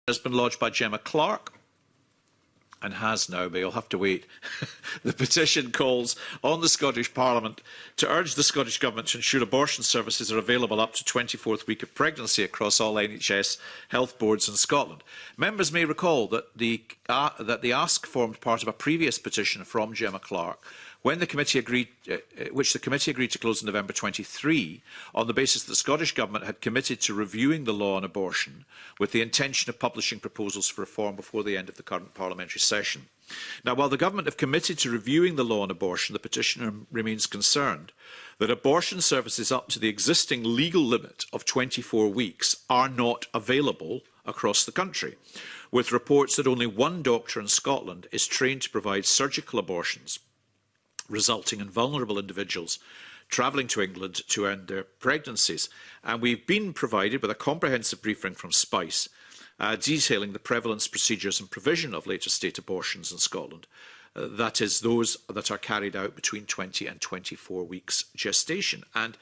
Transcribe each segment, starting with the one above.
has been lodged by Gemma Clark and has now, but you'll have to wait. The petition calls on the Scottish Parliament to urge the Scottish Government to ensure abortion services are available up to 24th week of pregnancy across all NHS health boards in Scotland. Members may recall that the ask formed part of a previous petition from Gemma Clark, when the committee agreed, which the committee agreed to close in November 23, on the basis that the Scottish Government had committed to reviewing the law on abortion with the intention of publishing proposals for reform before the end of the current parliamentary session. Now, while the Government have committed to reviewing the law on abortion, the petitioner remains concerned that abortion services up to the existing legal limit of 24 weeks are not available across the country, with reports that only one doctor in Scotland is trained to provide surgical abortions, resulting in vulnerable individuals travelling to England to end their pregnancies. And we've been provided with a comprehensive briefing from SPICE detailing the prevalence, procedures and provision of later state abortions in Scotland. That is, those that are carried out between 20 and 24 weeks gestation. And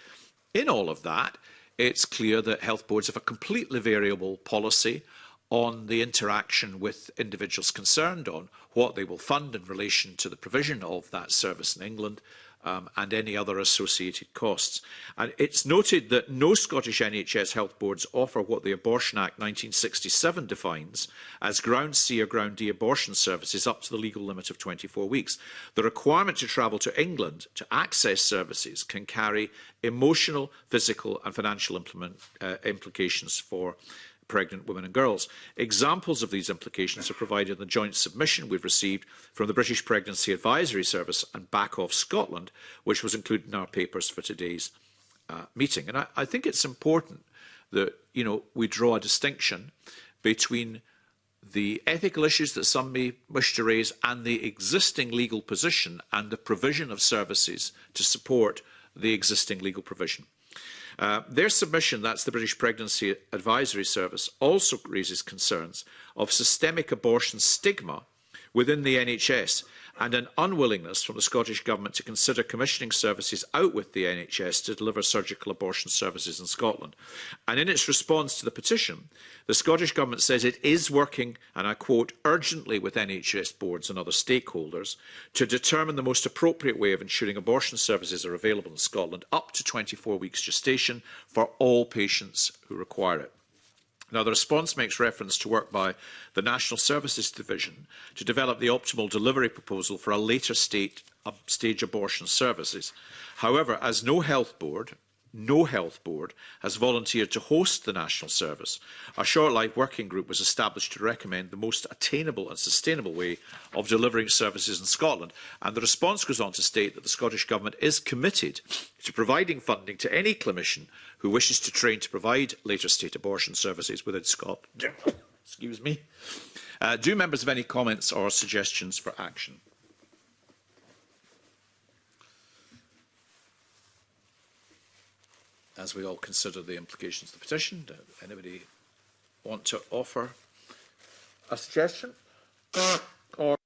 in all of that, it's clear that health boards have a completely variable policy on the interaction with individuals concerned, on what they will fund in relation to the provision of that service in England and any other associated costs. And it's noted that no Scottish NHS health boards offer what the Abortion Act 1967 defines as Ground C or Ground D abortion services up to the legal limit of 24 weeks. The requirement to travel to England to access services can carry emotional, physical and financial implications for pregnant women and girls. Examples of these implications are provided in the joint submission we've received from the British Pregnancy Advisory Service and Back Off Scotland, which was included in our papers for today's meeting. And I think it's important that we draw a distinction between the ethical issues that some may wish to raise and the existing legal position and the provision of services to support the existing legal provision. Their submission, that's the British Pregnancy Advisory Service, also raises concerns of systemic abortion stigma within the NHS and an unwillingness from the Scottish Government to consider commissioning services out with the NHS to deliver surgical abortion services in Scotland. And in its response to the petition, the Scottish Government says it is working, and I quote, urgently with NHS boards and other stakeholders to determine the most appropriate way of ensuring abortion services are available in Scotland up to 24 weeks gestation for all patients who require it. Now, the response makes reference to work by the National Services Division to develop the optimal delivery proposal for a later stage abortion services. However, as no health board has volunteered to host the national service, a short life working group was established to recommend the most attainable and sustainable way of delivering services in Scotland. And the response goes on to state that the Scottish Government is committed to providing funding to any clinician who wishes to train to provide later state abortion services within Scotland. Excuse me. Do members have any comments or suggestions for action? As we all consider the implications of the petition, does anybody want to offer a suggestion? Or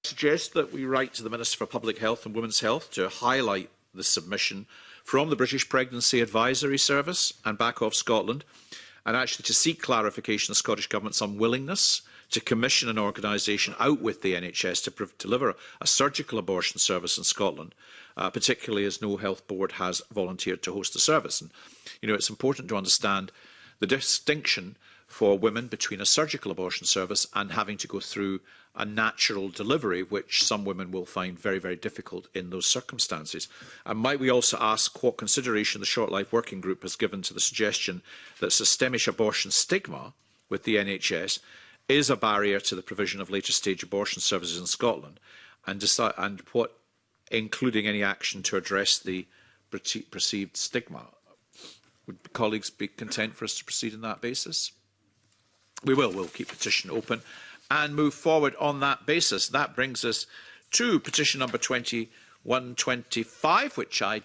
suggest that we write to the Minister for Public Health and Women's Health to highlight the submission from the British Pregnancy Advisory Service and Back Off Scotland, and actually to seek clarification of the Scottish Government's unwillingness to commission an organisation out with the NHS to deliver a surgical abortion service in Scotland, particularly as no health board has volunteered to host the service. And, it's important to understand the distinction for women between a surgical abortion service and having to go through a natural delivery, which some women will find very, very difficult in those circumstances. And might we also ask what consideration the Short Life Working Group has given to the suggestion that systemic abortion stigma with the NHS is a barrier to the provision of later stage abortion services in Scotland, and what, including any action to address the perceived stigma. Would colleagues be content for us to proceed on that basis? We will. We'll keep petition open and move forward on that basis. That brings us to petition number 2125, which I